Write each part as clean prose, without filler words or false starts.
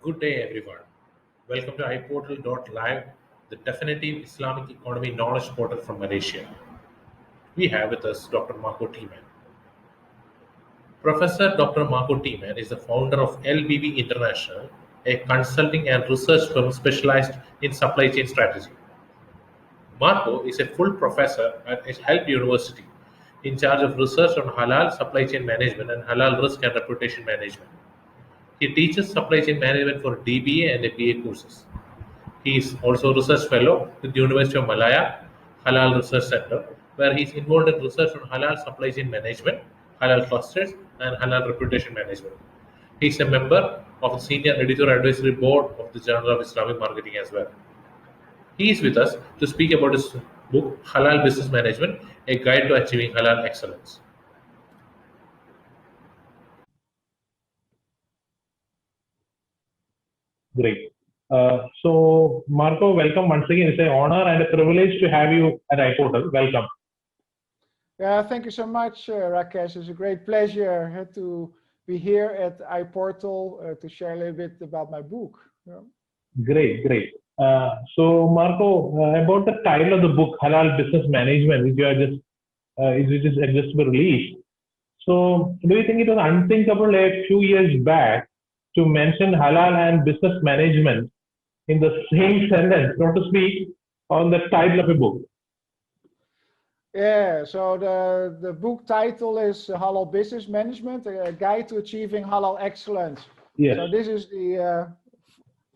Good day, everyone. Welcome to iPortal.live, the definitive Islamic economy knowledge portal from Malaysia. We have with us Dr. Marco Tieman. Professor Dr. Marco Tieman is the founder of LBB International, a consulting and research firm specialized in supply chain strategy. Marco is a full professor at Help University, in charge of research on halal supply chain management and halal risk and reputation management. He teaches supply chain management for DBA and BA courses. He is also a research fellow with the University of Malaya Halal Research Center, where he is involved in research on halal supply chain management, halal clusters, and halal reputation management. He is a member of the Senior Editor Advisory Board of the Journal of Islamic Marketing as well. He is with us to speak about his book, Halal Business Management, a guide to achieving halal excellence. Great. So, Marco, welcome once again. It's an honor and a privilege to have you at iPortal. Welcome. Yeah, thank you so much, Rakesh. It's a great pleasure to be here at iPortal to share a little bit about my book. Yeah. Great, great. So, Marco, about the title of the book, Halal Business Management, which you are just been released. So, do you think it was unthinkable a few years back to mention halal and business management in the same sentence, so to speak, on the title of a book? Yeah, so the book title is Halal Business Management, a guide to achieving halal excellence. Yes. So this is the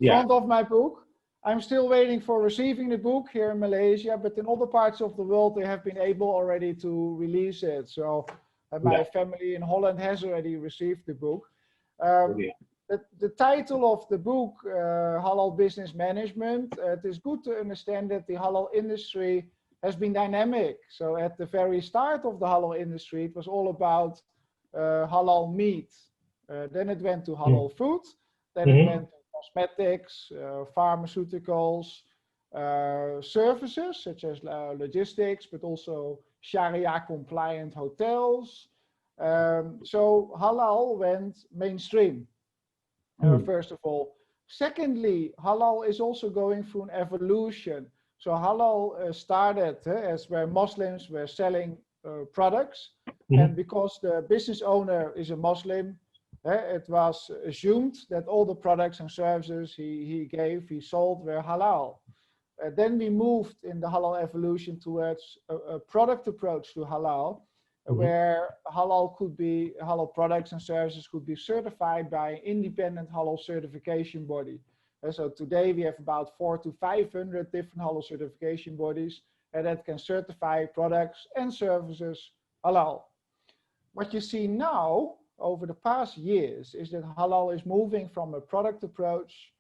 front of my book. I'm still waiting for receiving the book here in Malaysia, but in other parts of the world, they have been able already to release it. So my family in Holland has already received the book. The title of the book, Halal Business Management, it is good to understand that the halal industry has been dynamic. So at the very start of the halal industry, it was all about halal meat. Then it went to halal food. Then it went to cosmetics, pharmaceuticals, services such as logistics, but also Sharia compliant hotels. So halal went mainstream. First of all. Secondly, halal is also going through an evolution. So halal started as where Muslims were selling products, and because the business owner is a Muslim, it was assumed that all the products and services he sold were halal. Then we moved in the halal evolution towards a product approach to halal, where halal products and services could be certified by an independent halal certification body. And so today we have about 400 to 500 different halal certification bodies that can certify products and services halal. What you see now over the past years is that halal is moving from a product approach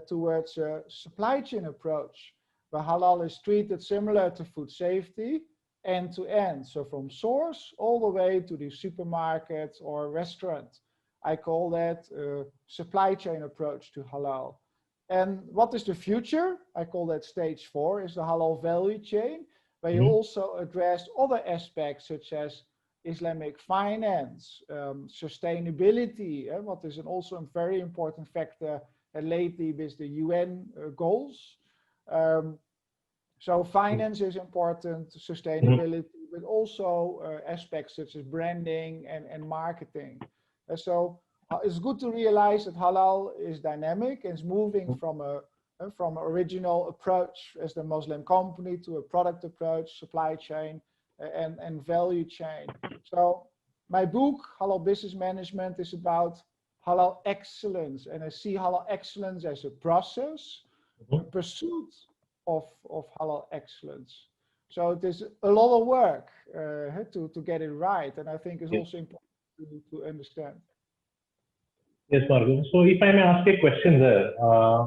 towards a supply chain approach, where halal is treated similar to food safety, end to end. So from source all the way to the supermarket or restaurant. I call that a supply chain approach to halal. And what is the future? I call that stage 4, is the halal value chain, where you also address other aspects such as Islamic finance, sustainability, what is also a very important factor lately with the UN goals. So finance is important, sustainability, but also aspects such as branding and marketing. So it's good to realize that halal is dynamic and is moving from an original approach as the Muslim company to a product approach, supply chain, and value chain. So my book, Halal Business Management, is about halal excellence, and I see halal excellence as a process, a pursuit of halal excellence. So it is a lot of work to get it right, and I think it's also important to understand. Yes, Marco. So if I may ask a question there,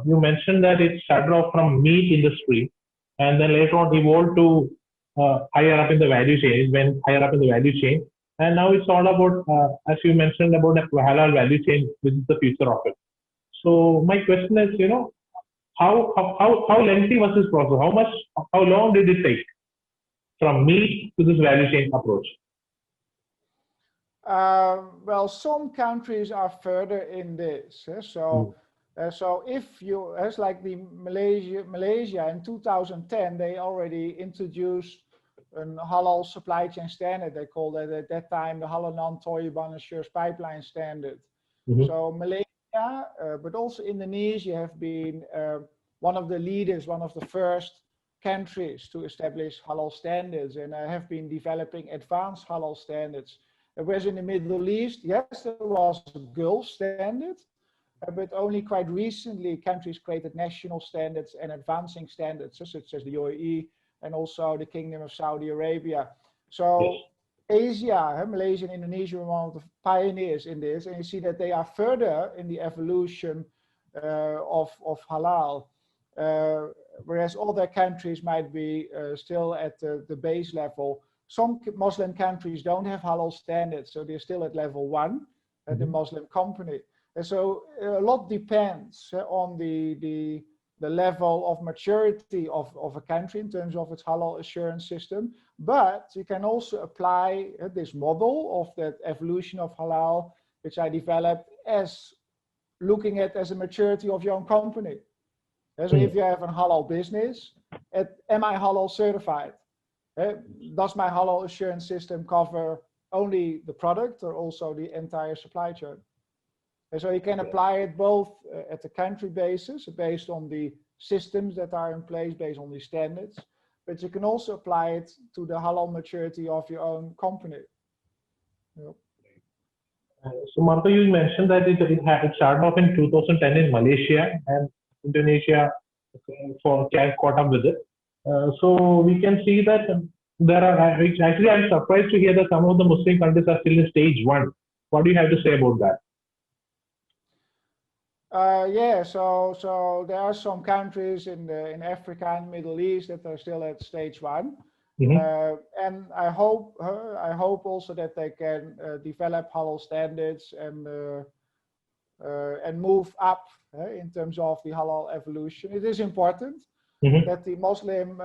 you mentioned that it started off from meat industry, and then later on evolved to higher up in the value chain. It went higher up in the value chain, and now it's all about, as you mentioned, about a halal value chain, which is the future of it. So my question is, how lengthy was this process? How long did it take from meat to this value chain approach? Well, some countries are further in this. So So if you, as like the Malaysia in 2010, they already introduced a halal supply chain standard. They called it at that time the Halal Non-Toiban Assurance Pipeline Standard. So Malaysia, but also Indonesia have been one of the leaders, one of the first countries to establish halal standards, and have been developing advanced halal standards. Whereas in the Middle East, yes, there was a Gulf standard, but only quite recently countries created national standards and advancing standards, such as the UAE and also the Kingdom of Saudi Arabia. So Asia, Malaysia and Indonesia were one of the pioneers in this, and you see that they are further in the evolution of halal, whereas other countries might be still at the base level. Some Muslim countries don't have halal standards, so they're still at level 1 at the Muslim company. And so a lot depends on the level of maturity of a country in terms of its halal assurance system. But you can also apply this model of that evolution of halal, which I developed, as looking at as a maturity of your own company. So if you have a halal business, am I halal certified? Does my halal assurance system cover only the product or also the entire supply chain? And so you can apply it both at the country basis, based on the systems that are in place, based on the standards, but you can also apply it to the halal maturity of your own company. Yep. So Marco, you mentioned that it started off in 2010 in Malaysia, and Indonesia caught up with it. So we can see that there are, actually I'm surprised to hear that some of the Muslim countries are still in stage 1. What do you have to say about that? So there are some countries in Africa and Middle East that are still at stage 1, and I hope also that they can develop halal standards and move up in terms of the halal evolution. It is important that the Muslim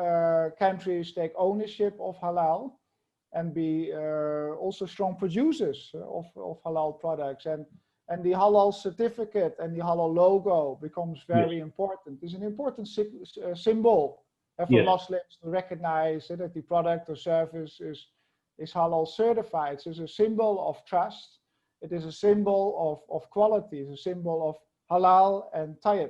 countries take ownership of halal and be also strong producers of halal products. And the halal certificate and the halal logo becomes very important. It's an important symbol for Muslims to recognize that the product or service is halal certified. So it's a symbol of trust. It is a symbol of quality. It's a symbol of halal and tayyib.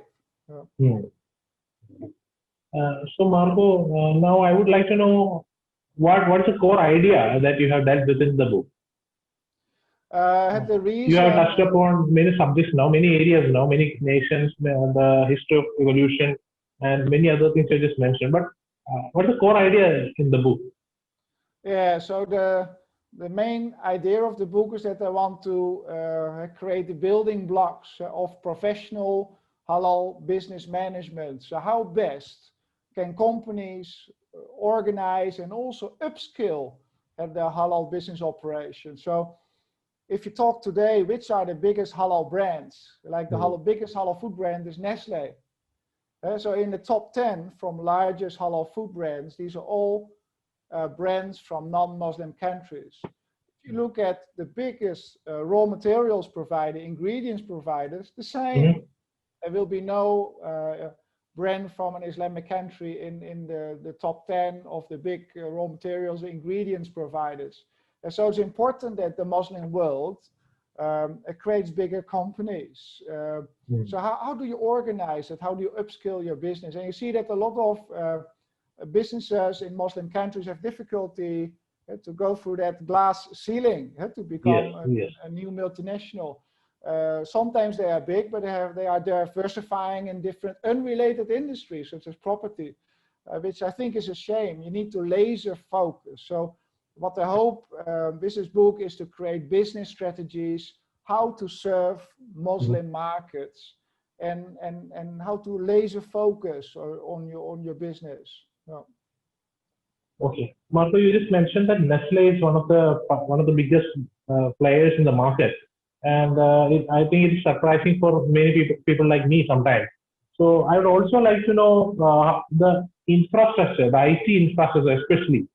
So Marco, now I would like to know what's the core idea that you have dealt with in the book? You have touched upon many subjects now, many areas now, many nations, the history of evolution, and many other things I just mentioned. But what's the core idea in the book? So the main idea of the book is that I want to create the building blocks of professional halal business management. So how best can companies organize and also upskill at their halal business operations? So if you talk today, which are the biggest halal brands? Like the biggest halal food brand is Nestle. So in the top 10 from largest halal food brands, these are all brands from non-Muslim countries. If you look at the biggest raw materials provider, ingredients providers, the same. There will be no brand from an Islamic country in the top 10 of the big raw materials ingredients providers. And so it's important that the Muslim world creates bigger companies. So how do you organize it? How do you upskill your business? And you see that a lot of businesses in Muslim countries have difficulty to go through that glass ceiling to become a new multinational. Sometimes they are big, but they are diversifying in different unrelated industries, such as property, which I think is a shame. You need to laser focus. So what I hope with this book is to create business strategies, how to serve Muslim markets, and how to laser focus on your business. Okay, Marco, you just mentioned that Nestle is one of the biggest players in the market, and I think it's surprising for many people like me sometimes. So I would also like to know the infrastructure, the IT infrastructure, especially,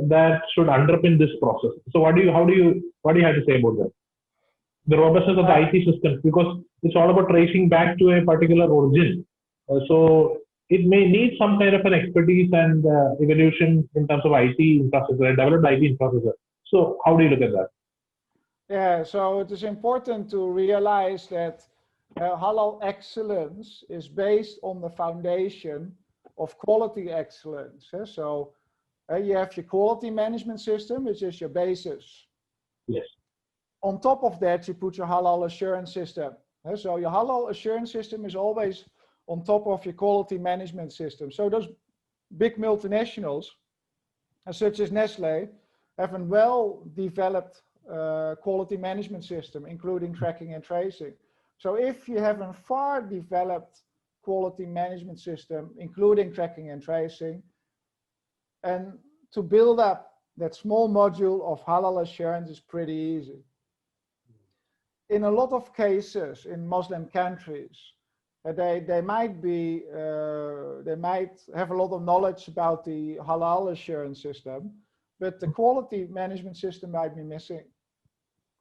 that should underpin this process. So what do you have to say about that? the robustness of the IT systems, because it's all about tracing back to a particular origin. So it may need some kind of an expertise and evolution in terms of IT infrastructure and developed IT infrastructure. So how do you look at that? Yeah, so it is important to realize that halal excellence is based on the foundation of quality excellence. So you have your quality management system, which is your basis. Yes. On top of that, you put your halal assurance system. So your halal assurance system is always on top of your quality management system. So those big multinationals, such as Nestle, have a well-developed quality management system, including tracking and tracing. So if you have a far developed quality management system, including tracking and tracing, and to build up that small module of halal assurance is pretty easy. In a lot of cases in Muslim countries, they might have a lot of knowledge about the halal assurance system, but the quality management system might be missing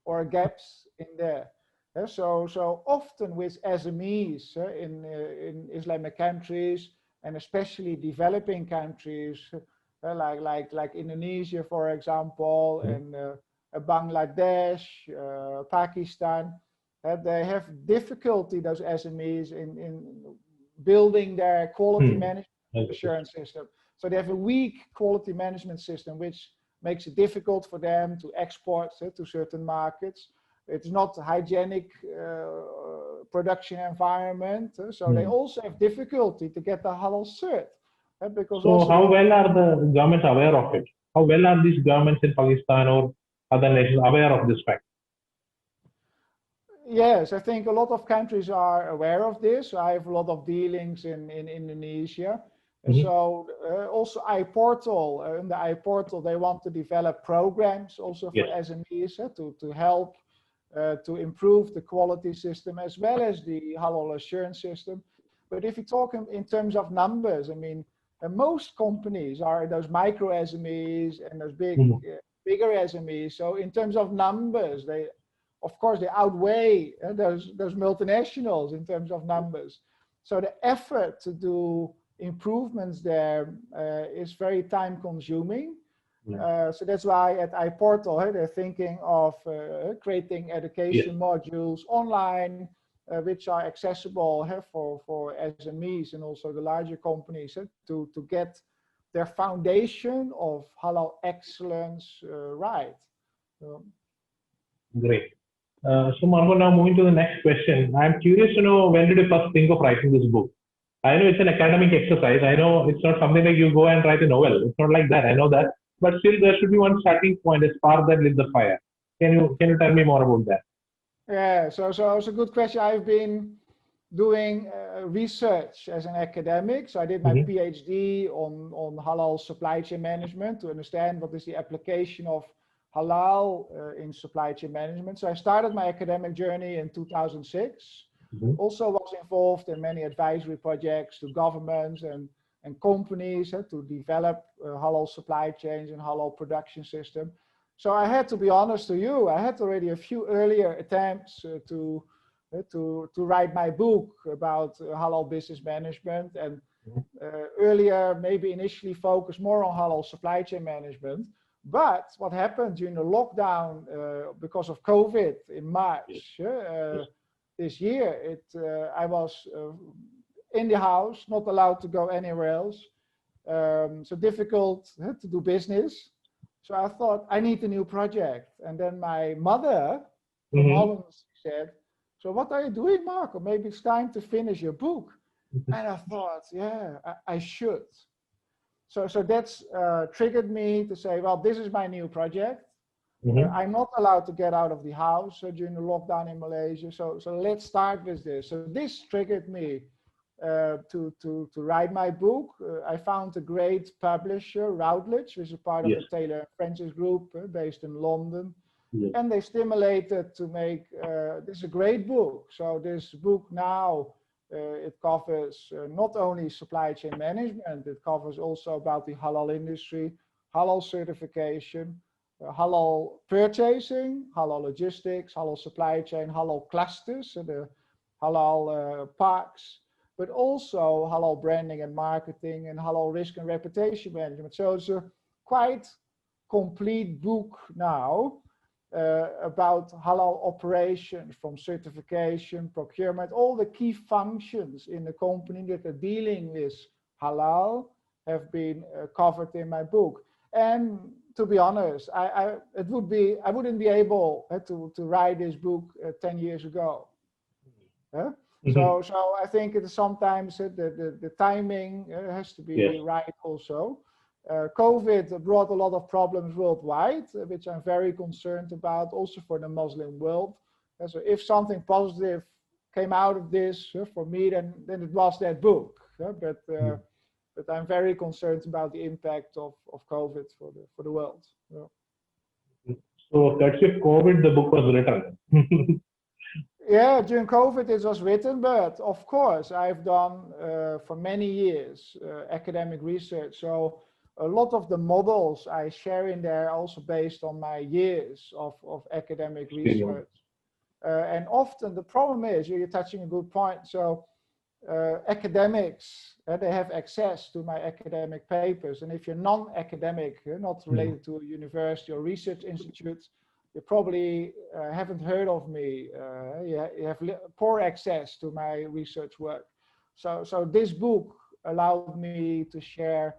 or gaps in there. So often with SMEs in Islamic countries, and especially developing countries like Indonesia, for example, and Bangladesh, Pakistan, they have difficulty, those SMEs, in building their quality management assurance system. So they have a weak quality management system, which makes it difficult for them to export to certain markets. It's not a hygienic production environment. So they also have difficulty to get the halal cert. Because so how well are the governments aware of it? How well are these governments in Pakistan or other nations aware of this fact? Yes, I think a lot of countries are aware of this. I have a lot of dealings in Indonesia. And so also iPortal, in the iPortal, they want to develop programs also for SMEs to help to improve the quality system as well as the halal assurance system. But if you talk in terms of numbers, I mean, most companies are those micro SMEs and those bigger SMEs. So in terms of numbers, of course, they outweigh those multinationals in terms of numbers. So the effort to do improvements there is very time consuming. So that's why at iPortal, they're thinking of creating education modules online, which are accessible for SMEs and also the larger companies to get their foundation of halal excellence right. Great. So Margot, now moving to the next question. I'm curious to know, when did you first think of writing this book? I know it's an academic exercise. I know it's not something like you go and write a novel. It's not like that. I know that. But still, there should be one starting point, a spark that lit the fire. Can you tell me more about that? Yeah, so it's a good question. I've been doing research as an academic. So I did my PhD on halal supply chain management to understand what is the application of halal in supply chain management. So I started my academic journey in 2006. Also was involved in many advisory projects to governments and companies to develop halal supply chains and halal production system. So I had to be honest to you, I had already a few earlier attempts to write my book about halal business management, and earlier maybe initially focused more on halal supply chain management. But what happened during the lockdown because of COVID in March this year, I was in the house, not allowed to go anywhere else. So difficult to do business. So I thought, I need a new project. And then my mother from Holland said, so what are you doing, Marco? Maybe it's time to finish your book. And I thought, yeah, I should. So that's triggered me to say, well, this is my new project. I'm not allowed to get out of the house during the lockdown in Malaysia. So let's start with this. So this triggered me to write my book. I found a great publisher, Routledge, which is part of the Taylor & Francis Group based in London. And they stimulated to make this a great book. So this book now, it covers not only supply chain management, it covers also about the halal industry, halal certification, halal purchasing, halal logistics, halal supply chain, halal clusters, so the halal parks, but also halal branding and marketing and halal risk and reputation management. So it's a quite complete book now about halal operations, from certification, procurement, all the key functions in the company that are dealing with halal have been covered in my book. And to be honest, I wouldn't be able to write this book 10 years ago. So I think it is sometimes the timing has to be right also. COVID brought a lot of problems worldwide, which I'm very concerned about, also for the Muslim world. So if something positive came out of this for me, then it was that book. But I'm very concerned about the impact of COVID for the world. So courtesy of COVID, the book was written. Yeah, during COVID it was written, but of course I've done for many years academic research. So a lot of the models I share in there are also based on my years of academic research. And often the problem is, you're touching a good point. So academics, they have access to my academic papers. And if you're non-academic, not related to a university or research institute, you probably haven't heard of me. You have poor access to my research work. So this book allowed me to share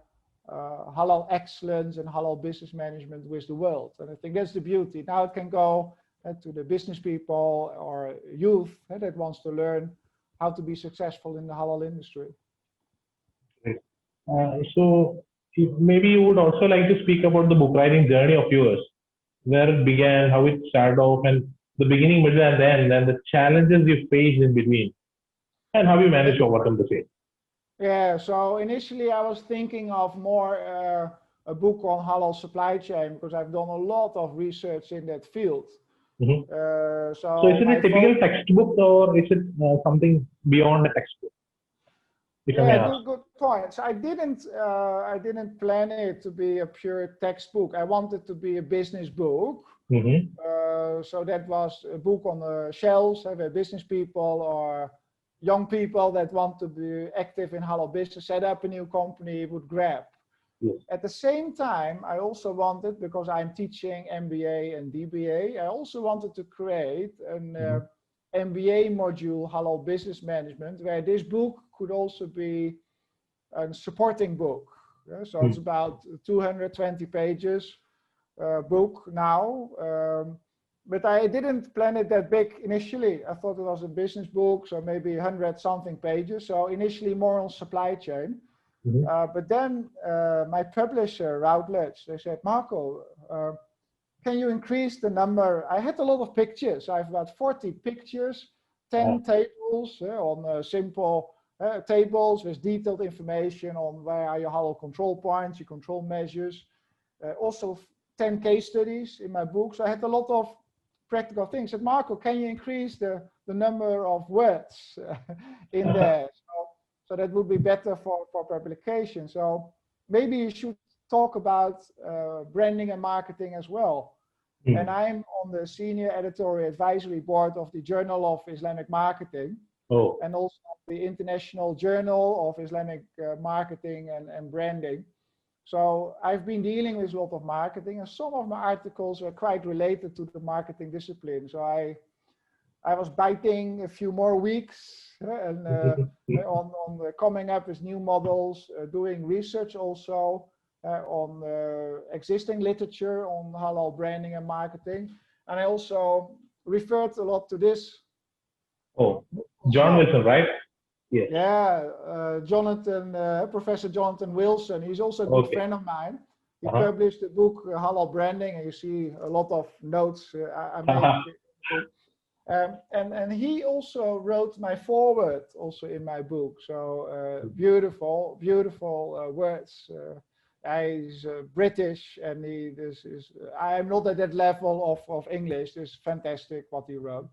halal excellence and halal business management with the world. And I think that's the beauty. Now it can go to the business people or youth that wants to learn how to be successful in the halal industry. So maybe you would also like to speak about the book writing journey of yours, where it began, how it started off, and the beginning, middle, and end, and the challenges you faced in between, and how you managed to overcome the same. Yeah, so initially I was thinking of more a book on halal supply chain, because I've done a lot of research in that field. So is it a typical textbook, or is it something beyond a textbook? Yeah, good point. So I didn't plan it to be a pure textbook. I wanted to be a business book. So that was a book on the shelves where business people or young people that want to be active in halal business, set up a new company, would grab. At the same time, I also wanted, because I'm teaching MBA and DBA, I also wanted to create an MBA module, Halal Business Management, where this book could also be a supporting book. So it's about 220 pages book now. But I didn't plan it that big initially. I thought it was a business book, so maybe 100 something pages. So initially more on supply chain. But then my publisher, Routledge, they said, Marco, can you increase the number? I had a lot of pictures. I have about 40 pictures, 10 tables on simple tables with detailed information on where are your halal control points, your control measures. Also 10 case studies in my book. So I had a lot of practical things. I said, Marco, can you increase the number of words in there? So that would be better for publication. So maybe you should talk about branding and marketing as well. And I'm on the senior editorial advisory board of the Journal of Islamic Marketing, and also the International Journal of Islamic Marketing and Branding. So I've been dealing with a lot of marketing, and some of my articles are quite related to the marketing discipline. So I was biting a few more weeks and on coming up with new models, doing research also on existing literature on halal branding and marketing. And I also referred a lot to this. John Wilson, right? Yes. Yeah, Jonathan, Professor Jonathan Wilson. He's also a good friend of mine. He published the book Halal Branding, and you see a lot of notes I made. And he also wrote my foreword also in my book. So beautiful words. He's British, and I'm not at that level of English. It's fantastic what he wrote.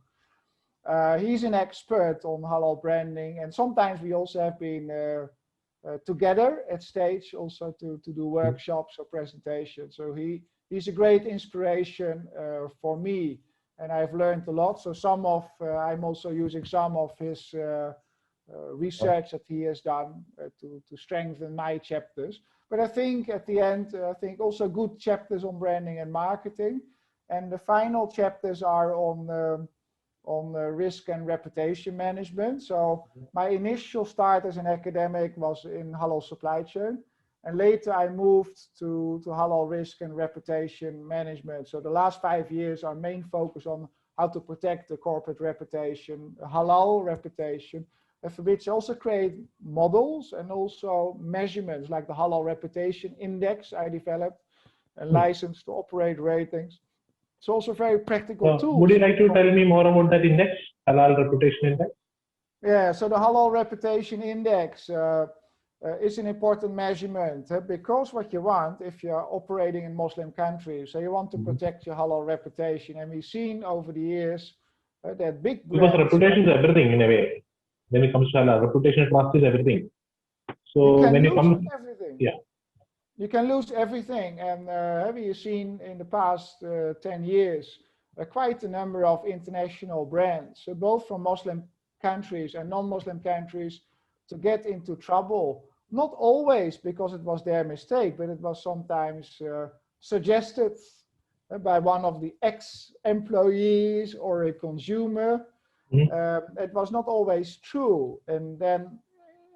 He's an expert on halal branding, and sometimes we also have been together at stage also to do workshops or presentations. So he he's a great inspiration for me, and I've learned a lot. So I'm also using some of his research that he has done to strengthen my chapters. But I think at the end, I think also good chapters on branding and marketing, and the final chapters are on risk and reputation management. So my initial start as an academic was in halal supply chain, and later I moved to halal risk and reputation management. So the last 5 years, our main focus on how to protect the corporate reputation, halal reputation, and for which I also create models and also measurements like the Halal Reputation Index I developed, and license to operate ratings. It's also very practical tool. Would you like to tell me more about that index, Halal Reputation Index? Yeah, so the Halal Reputation Index is an important measurement because what you want, if you're operating in Muslim countries, so you want to protect your halal reputation, and we've seen over the years that big brands, because reputation is everything in a way. When it comes to halal, reputation trust is everything. So when you come, you can lose everything, and have you seen in the past 10 years quite a number of international brands, so both from Muslim countries and non-Muslim countries, to get into trouble, not always because it was their mistake, but it was sometimes suggested by one of the ex-employees or a consumer. It was not always true. And then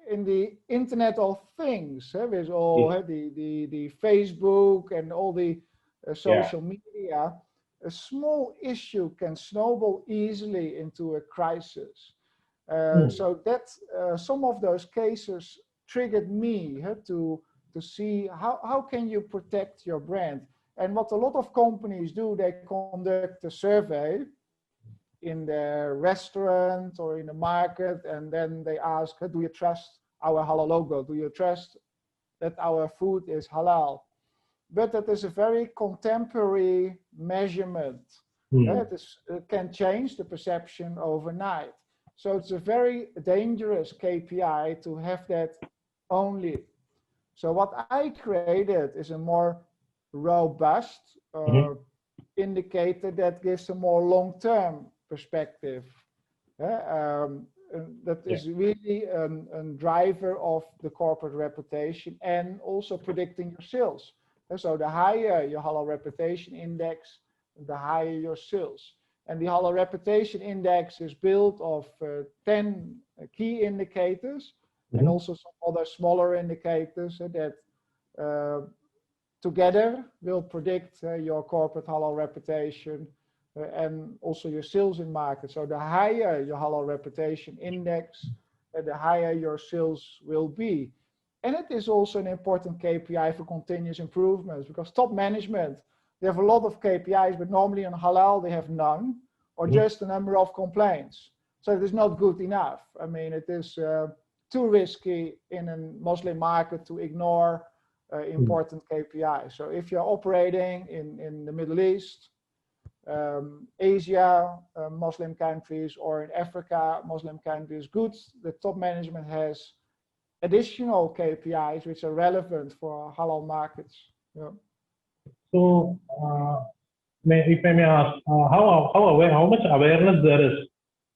in the Internet of Things, with all the Facebook and all the social media, a small issue can snowball easily into a crisis. So that some of those cases triggered me to see how can you protect your brand. And what a lot of companies do, they conduct a survey in the restaurant or in the market, and then they ask, do you trust our halal logo? Do you trust that our food is halal? But that is a very contemporary measurement. It can change the perception overnight. So it's a very dangerous KPI to have that only. So what I created is a more robust indicator that gives a more long-term perspective. That is really a driver of the corporate reputation and also predicting your sales. So the higher your halal reputation index, the higher your sales. And the Halal Reputation Index is built of 10 key indicators and also some other smaller indicators that together will predict your corporate halal reputation and also your sales in market. So the higher your Halal Reputation Index, the higher your sales will be. And it is also an important KPI for continuous improvements, because top management, they have a lot of KPIs, but normally on halal they have none, or just a number of complaints. So it is not good enough. I mean, it is too risky in a Muslim market to ignore important KPIs. So if you're operating in the Middle East, Asia, Muslim countries, or in Africa, Muslim countries, good, the top management has additional KPIs which are relevant for halal markets. So, if I may ask, how much awareness there is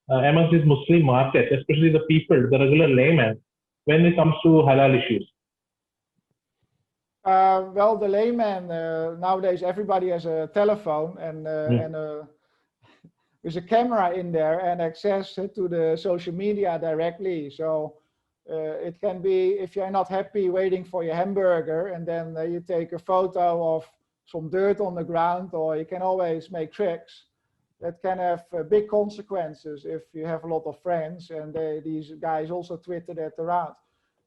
amongst these Muslim markets, especially the people, the regular layman, when it comes to halal issues? Well, the layman, nowadays everybody has a telephone and there's a camera in there and access to the social media directly. So it can be, if you're not happy waiting for your hamburger, and then you take a photo of some dirt on the ground, or you can always make tricks that can have big consequences if you have a lot of friends, and these guys also Twitter that around.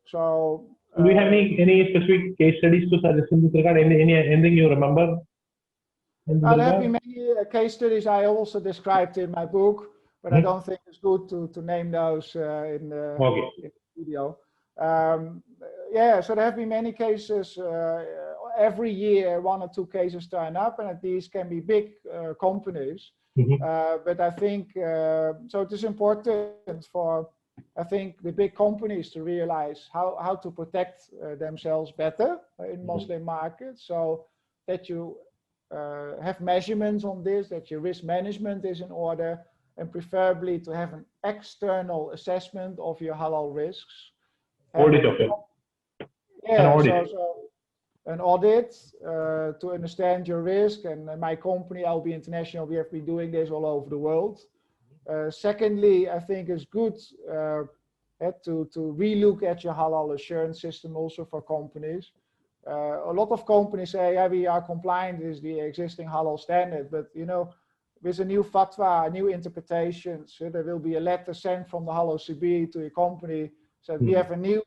So do we have any specific case studies to suggest in this regard? Anything you remember? There have been many case studies I also described in my book, but I don't think it's good to name those in the video. Yeah, so there have been many cases. Every year, 1 or 2 cases turn up, and these can be big companies. But I think, so it is important for, I think, the big companies to realize how to protect themselves better in Muslim markets, so that you have measurements on this, that your risk management is in order, and preferably to have an external assessment of your halal risks. Audit of it. Yeah, an audit. so an audit to understand your risk. And my company, LB International, we have been doing this all over the world. Secondly, I think it's good to relook at your halal assurance system also for companies. A lot of companies say, yeah, we are compliant with the existing halal standard, but you know, with a new fatwa, new interpretations, there will be a letter sent from the halal CB to your company, so we have a new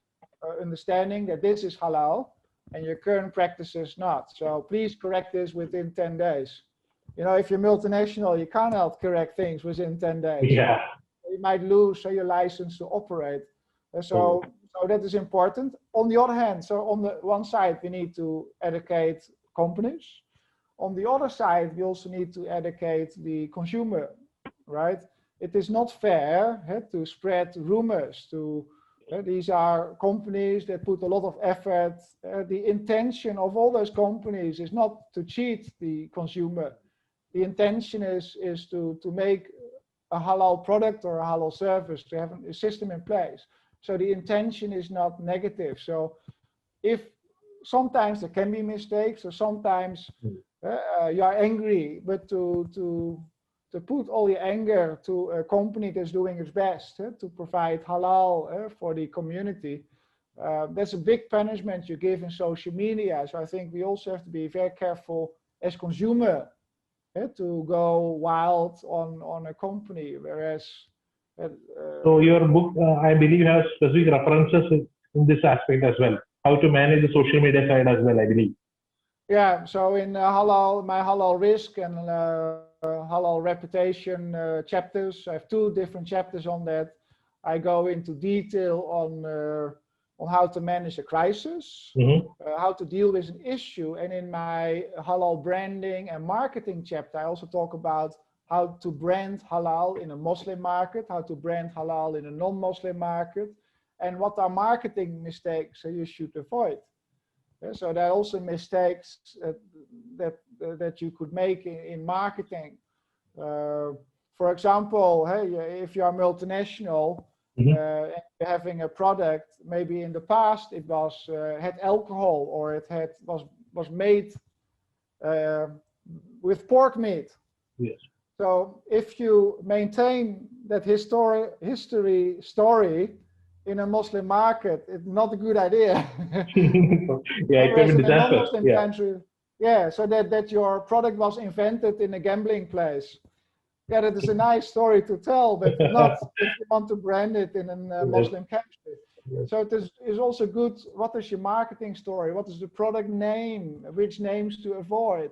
understanding that this is halal and your current practice is not. So please correct this within 10 days. You know, if you're multinational, you cannot correct things within 10 days. Yeah. You might lose your license to operate. So that is important. On the other hand, so on the one side, we need to educate companies. On the other side, we also need to educate the consumer, right? It is not fair to spread rumors to these are companies that put a lot of effort. The intention of all those companies is not to cheat the consumer. The intention is to make a halal product or a halal service, to have a system in place. So the intention is not negative. So if sometimes there can be mistakes, or sometimes you are angry, but to put all your anger to a company that's doing its best to provide halal for the community, that's a big punishment you give in social media. So I think we also have to be very careful as consumer to go wild on a company, whereas so your book, I believe, has specific references in this aspect as well, how to manage the social media side as well, I believe. Yeah, so in halal, my halal risk and halal reputation chapters, I have 2 different chapters on that. I go into detail on how to manage a crisis, how to deal with an issue. And in my halal branding and marketing chapter, I also talk about how to brand halal in a Muslim market, how to brand halal in a non-Muslim market, and what are marketing mistakes you should avoid. So there are also mistakes that you could make in marketing. For example, if you are multinational, and you're having a product, maybe in the past it was had alcohol, or it was made with pork meat. Yes. So if you maintain that history story in a Muslim market, it's not a good idea. Yeah, it can be disaster. Yeah. Country, yeah, so that your product was invented in a gambling place. Yeah, that is a nice story to tell, but not if you want to brand it in a Muslim country. Yes. So it is also good. What is your marketing story? What is the product name? Which names to avoid?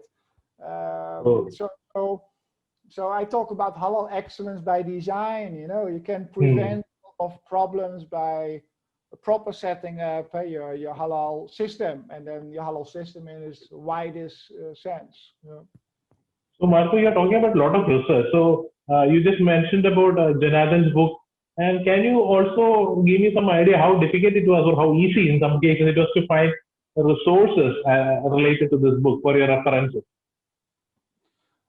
So I talk about halal excellence by design. You know, you can prevent of problems by proper setting up your halal system, and then your halal system in its widest sense. Yeah. So Marco, you're talking about a lot of research. So you just mentioned about Jonathan's book, and can you also give me some idea how difficult it was, or how easy in some cases it was to find resources related to this book for your references?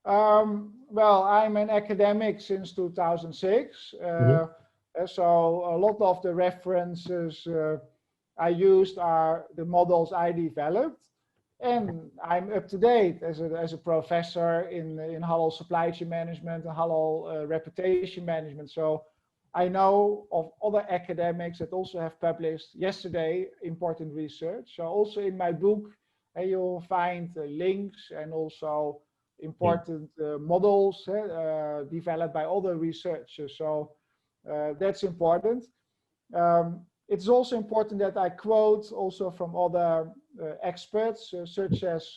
Well, I'm an academic since 2006. So a lot of the references I used are the models I developed, and I'm up to date as a professor in halal supply chain management and halal reputation management. So I know of other academics that also have published yesterday important research. So also in my book, you'll find links and also important models developed by other researchers. So that's important. It's also important that I quote also from other experts, such as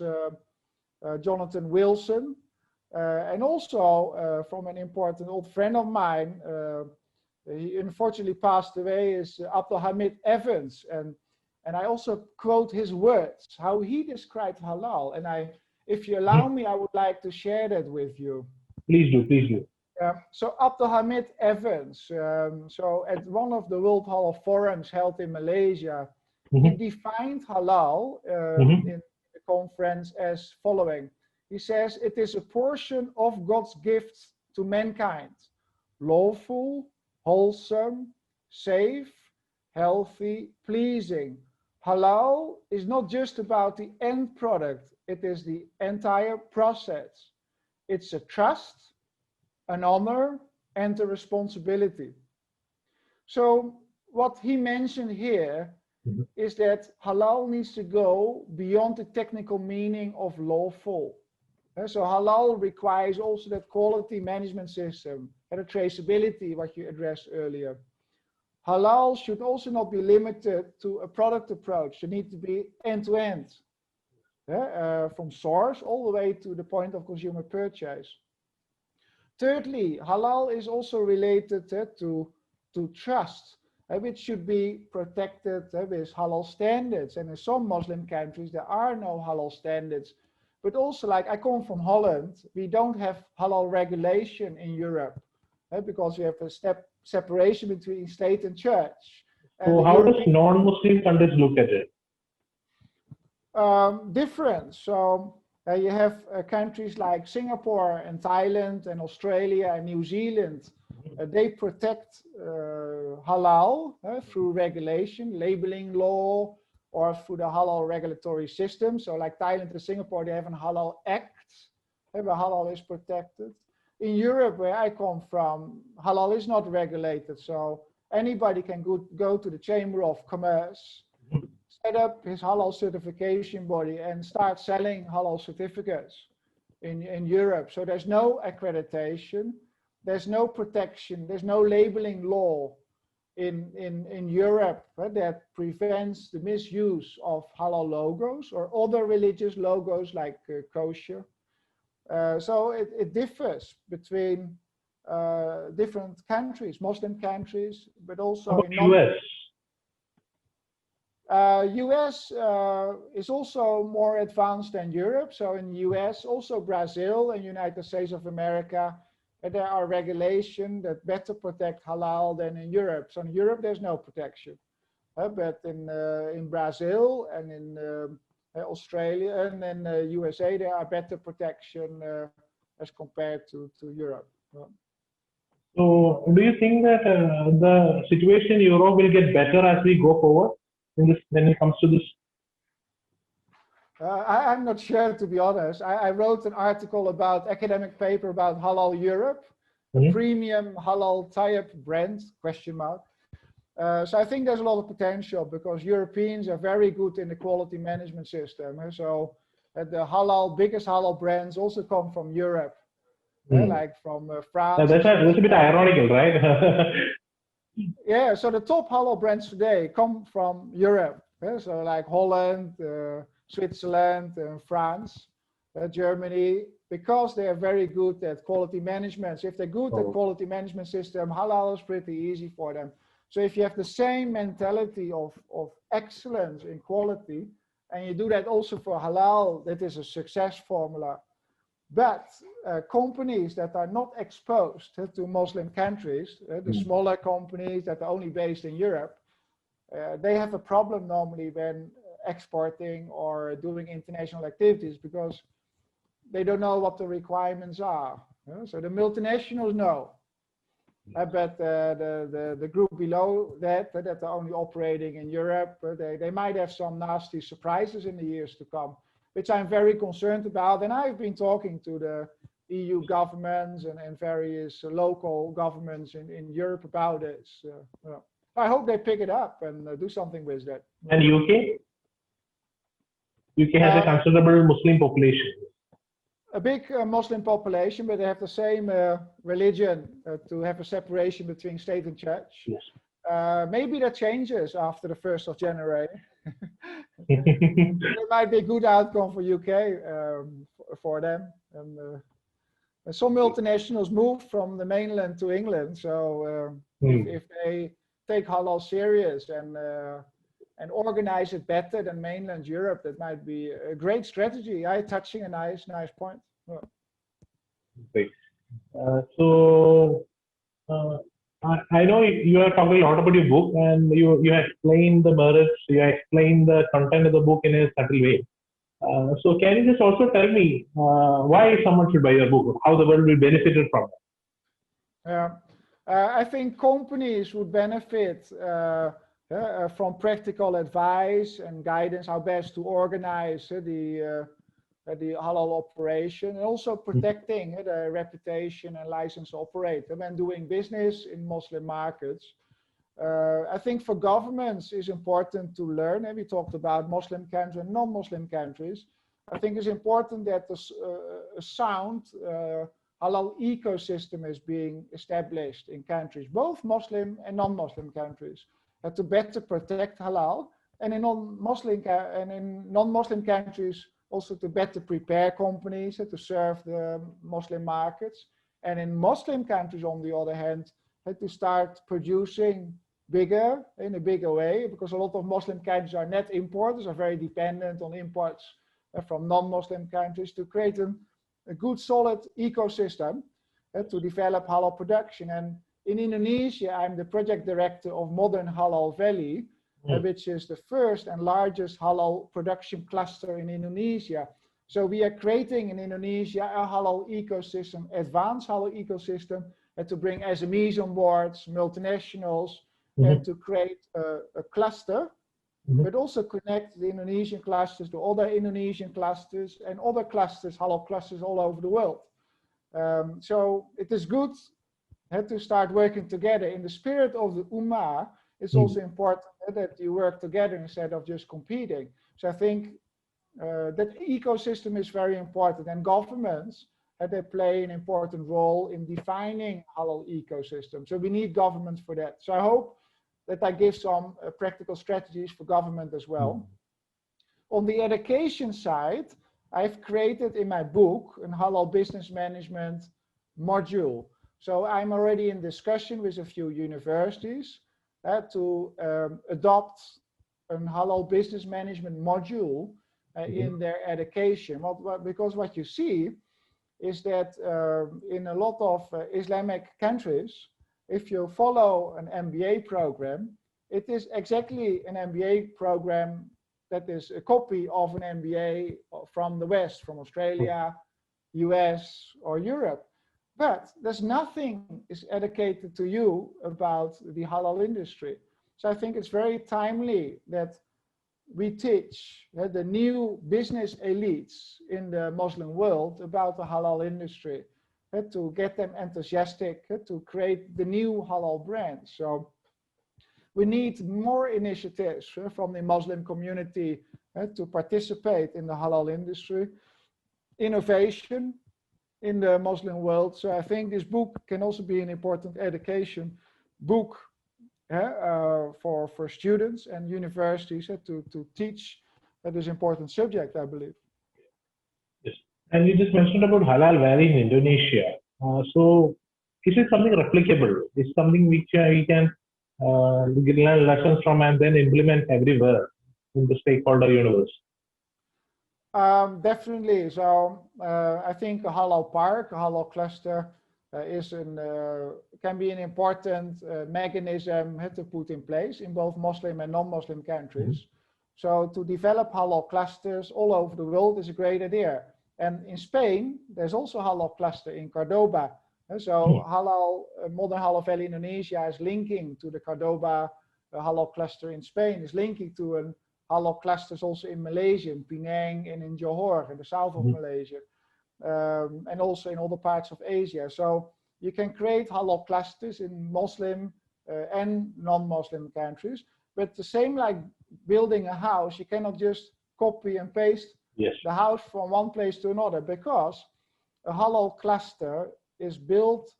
Jonathan Wilson, and also from an important old friend of mine. He unfortunately passed away, is Abdul Hamid Evans, and I also quote his words, how he described halal. And if you allow me, I would like to share that with you. Please do, please do. So Abdul Hamid Evans, so at one of the World Halal Forums held in Malaysia, he defined halal in the conference as following. He says it is a portion of God's gift to mankind, lawful, wholesome, safe, healthy, pleasing. Halal is not just about the end product, it is the entire process. It's a trust, an honor, and a responsibility. So what he mentioned here is that halal needs to go beyond the technical meaning of lawful. So halal requires also that quality management system and a traceability, what you addressed earlier. Halal should also not be limited to a product approach. It needs to be end-to-end, from source all the way to the point of consumer purchase. Thirdly, halal is also related to trust, which should be protected with halal standards. And in some Muslim countries, there are no halal standards. But also, like I come from Holland, we don't have halal regulation in Europe because we have a separation between state and church. So how does non-Muslim countries look at it? Different. So you have countries like Singapore and Thailand and Australia and New Zealand. They protect halal through regulation, labeling law, or through the halal regulatory system. So like Thailand and Singapore, they have a halal act where halal is protected. In Europe, where I come from, halal is not regulated. So anybody can go to the Chamber of Commerce, set up his halal certification body and start selling halal certificates in Europe. So there's no accreditation, there's no protection, there's no labeling law in Europe that prevents the misuse of halal logos or other religious logos like kosher. So it differs between different countries, Muslim countries, but also in US. US is also more advanced than Europe. So in US, also Brazil and United States of America, there are regulations that better protect halal than in Europe. So in Europe, there's no protection. But in Brazil and in Australia and in USA, there are better protection as compared to Europe. So do you think that the situation in Europe will get better as we go forward when it comes to this? I'm not sure, to be honest. I wrote an article about academic paper about Halal Europe, a premium halal tie-up brand, question mark. So I think there's a lot of potential because Europeans are very good in the quality management system. So the biggest halal brands also come from Europe, like from France. That's a bit ironical, right? Yeah, so the top halal brands today come from Europe. So like Holland, Switzerland, France, Germany, because they are very good at quality management. So if they're good at quality management system, halal is pretty easy for them. So if you have the same mentality of excellence in quality, and you do that also for halal, that is a success formula. But companies that are not exposed to Muslim countries, the smaller companies that are only based in Europe, they have a problem normally when exporting or doing international activities because they don't know what the requirements are. So the multinationals know. But the group below that are only operating in Europe, they might have some nasty surprises in the years to come, which I'm very concerned about. And I've been talking to the EU governments and various local governments in Europe about this. I hope they pick it up and do something with that. And UK? UK has a considerable Muslim population. A big Muslim population, but they have the same religion to have a separation between state and church. Yes. Maybe that changes after the 1st of January. It might be a good outcome for UK for them. And some multinationals moved from the mainland to England, so if they take halal serious and organize it better than mainland Europe, that might be a great strategy. Touching a nice point. Great. I know you are talking a lot about your book, and you explain the merits, you explain the content of the book in a subtle way. So can you just also tell me why someone should buy your book, how the world will benefit from it? Yeah. I think companies would benefit from practical advice and guidance how best to organize the halal operation, and also protecting the reputation and license to operate when doing business in Muslim markets. I think for governments it's important to learn, and we talked about Muslim countries and non-Muslim countries. I think it's important that a sound halal ecosystem is being established in countries, both Muslim and non-Muslim countries, to better protect halal, and in non-Muslim countries also to better prepare companies to serve the Muslim markets, and in Muslim countries on the other hand to start producing bigger in a bigger way, because a lot of Muslim countries are net importers, are very dependent on imports from non-Muslim countries, to create a good solid ecosystem to develop halal production. And in Indonesia, I'm the project director of Modern Halal Valley, which is the first and largest halal production cluster in Indonesia. So we are creating in Indonesia a halal ecosystem, advanced halal ecosystem, to bring SMEs on board, multinationals, and to create a cluster, but also connect the Indonesian clusters to other Indonesian clusters and other clusters, halal clusters all over the world. So it is good to start working together in the spirit of the Ummah. It's also important that you work together instead of just competing. So I think that ecosystem is very important, and governments they play an important role in defining halal ecosystem. So we need governments for that. So I hope that I give some practical strategies for government as well. On the education side, I've created in my book a Halal Business Management module. So I'm already in discussion with a few universities to adopt a Halal Business Management module in their education. Because what you see is that in a lot of Islamic countries, if you follow an MBA program, it is exactly an MBA program that is a copy of an MBA from the West, from Australia, US, or Europe. But there's nothing is educated to you about the halal industry. So I think it's very timely that we teach the new business elites in the Muslim world about the halal industry, to get them enthusiastic, to create the new halal brand. So we need more initiatives from the Muslim community to participate in the halal industry, innovation in the Muslim world. So I think this book can also be an important education book for students and universities to teach this important subject, I believe. Yes. And you just mentioned about Halal Valley in Indonesia. So is it something replicable? Is something which we can learn lessons from and then implement everywhere in the stakeholder universe? Definitely. So I think a halal park, a halal cluster can be an important mechanism to put in place in both Muslim and non-Muslim countries. So to develop halal clusters all over the world is a great idea. And in Spain, there's also a halal cluster in Cordoba. So Modern Halal Valley Indonesia is linking to the Cordoba halal cluster in Spain, is linking to halal clusters also in Malaysia, in Penang and in Johor, in the south of Malaysia, and also in other parts of Asia. So you can create halal clusters in Muslim and non-Muslim countries, but the same like building a house, you cannot just copy and paste the house from one place to another, because a halal cluster is built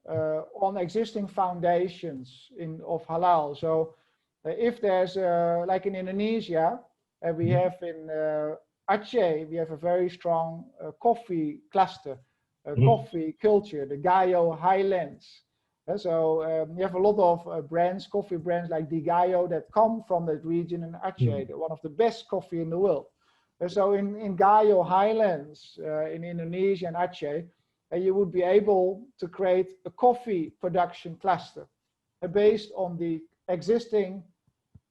on existing foundations of halal. So if there's like in Indonesia, we have in Aceh, we have a very strong coffee cluster, coffee culture, the Gayo Highlands. So you have a lot of brands, coffee brands like Di Gayo that come from that region in Aceh, one of the best coffee in the world. So in Gayo Highlands, in Indonesia and Aceh, you would be able to create a coffee production cluster based on the existing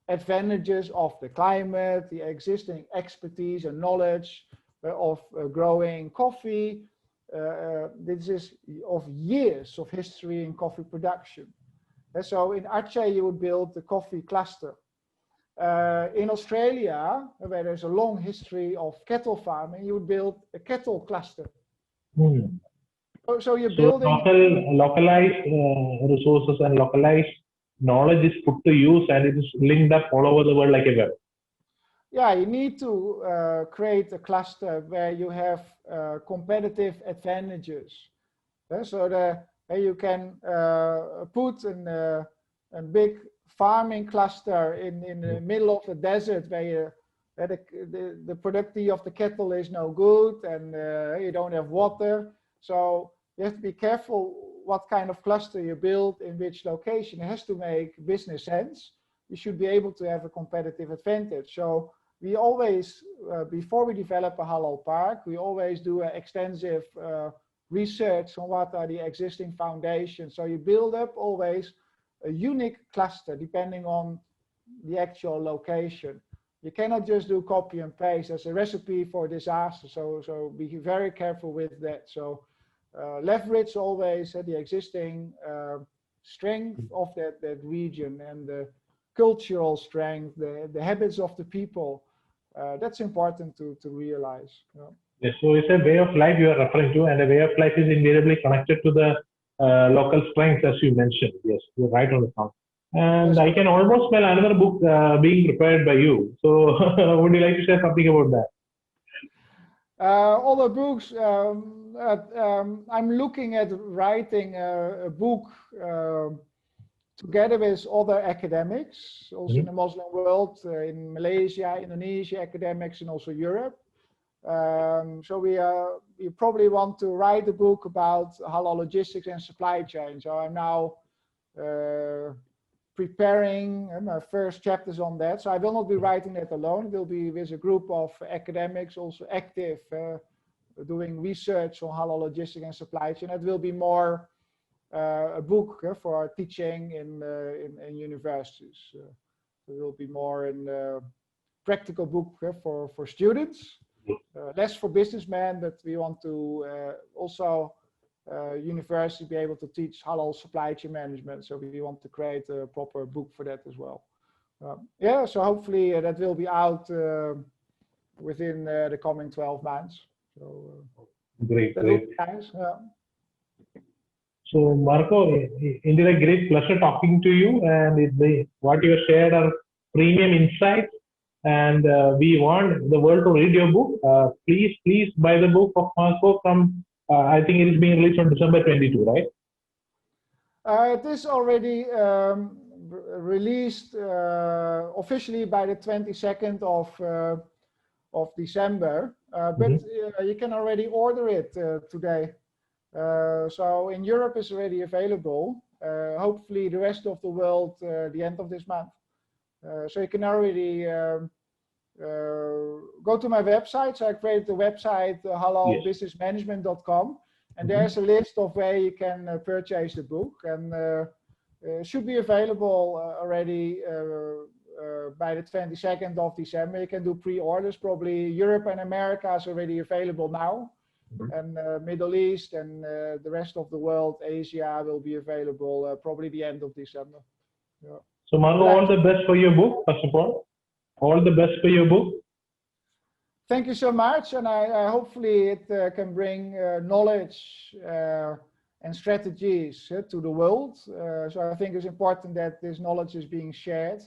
advantages of the climate, the existing expertise and knowledge of growing coffee. This is of years of history in coffee production. And so in Aceh, you would build the coffee cluster. In Australia, where there's a long history of cattle farming, you would build a cattle cluster. So you're building localized resources and localized knowledge is put to use, and it is linked up all over the world like a web. Yeah, you need to create a cluster where you have competitive advantages. So that you can put a big farming cluster in the middle of the desert where the productivity of the cattle is no good and you don't have water. So you have to be careful what kind of cluster you build in which location. It has to make business sense. You should be able to have a competitive advantage. So we always, before we develop a halal park, we always do an extensive research on what are the existing foundations. So you build up always a unique cluster depending on the actual location. You cannot just do copy and paste. That's a recipe for disaster. So be very careful with that. So leverage always the existing strength of that region and the cultural strength, the habits of the people. That's important to realize. Yes, so it's a way of life you are referring to, and a way of life is invariably connected to the local strengths, as you mentioned. Yes, you're right on the count. And yes, I can almost smell another book being prepared by you. So would you like to share something about that? All the books, I'm looking at writing a book together with other academics, also in the Muslim world, in Malaysia, Indonesia academics, and also Europe. So we probably want to write a book about halal logistics and supply chain. So I'm now preparing my first chapters on that. So I will not be writing that alone. It will be with a group of academics also active, doing research on halal logistics and supply chain. It will be more a book for teaching in universities. It will be more a practical book for students. Less for businessmen, but we want to also university be able to teach halal supply chain management. So we want to create a proper book for that as well. Yeah, so hopefully that will be out within the coming 12 months. So great. Nice. So Marco, indeed a great pleasure talking to you, and what you have shared are premium insights. And we want the world to read your book. Please buy the book of Marco from, I think it is being released on December 22, right? It is already released officially by the 22nd of December, but you can already order it today. So in Europe it's already available. Hopefully the rest of the world the end of this month. So you can already go to my website. So I created the website halalbusinessmanagement.com, and there's a list of where you can purchase the book, and it should be available already by the 22nd of December. You can do pre-orders. Probably Europe and America is already available now, and Middle East and the rest of the world, Asia, will be available probably the end of December. Yeah. So Marco, all the best for your book, first of all. All the best for your book. Thank you so much, and I hopefully it can bring knowledge and strategies to the world. So I think it's important that this knowledge is being shared,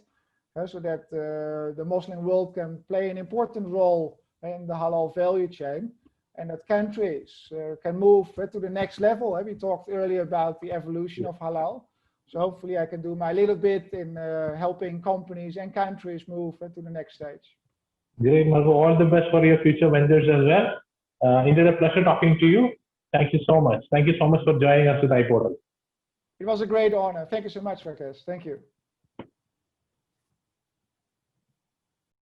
so that the Muslim world can play an important role in the halal value chain, and that countries can move to the next level. We talked earlier about the evolution of halal. So hopefully I can do my little bit in helping companies and countries move to the next stage. Great, Marco. All the best for your future ventures as well. Indeed a pleasure talking to you. Thank you so much. Thank you so much for joining us with iPortal. It was a great honor. Thank you so much, Rakesh. Thank you.